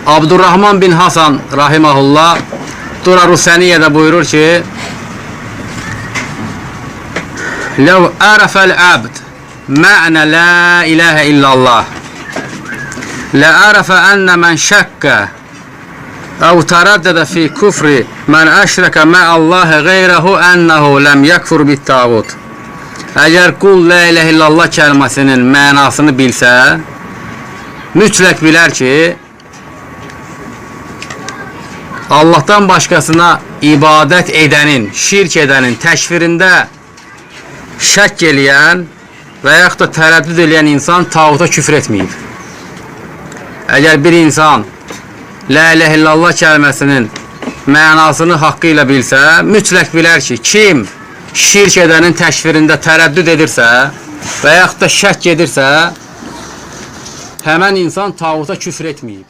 Abdurrahman bin Hasan rahimahullah Durar-ı Seniye'de buyurur ki: "Lev arafa'l abd ma'na la ilahe illallah la arafa enne men şakka ev teraddede fi kufri men eşreke ma'allahi gayrehu ennehu lem yekfur bit tağut." Əgər qul la ilahe illallah kəlməsinin mənasını bilsə, mütləq bilər ki, Allah'tan başkasına ibadət edənin, şirk edənin təkfirində şək eləyən və yaxud da tərəddüd eləyən insan tağuta küfr etməyib. Əgər bir insan la ilahe illallah kəlməsinin mənasını haqqı ilə bilsə, mütləq bilər ki, kim şirk edənin təkfirində tərəddüd edirsə və yaxud da şək edirsə, həmən insan tağuta küfr etməyib.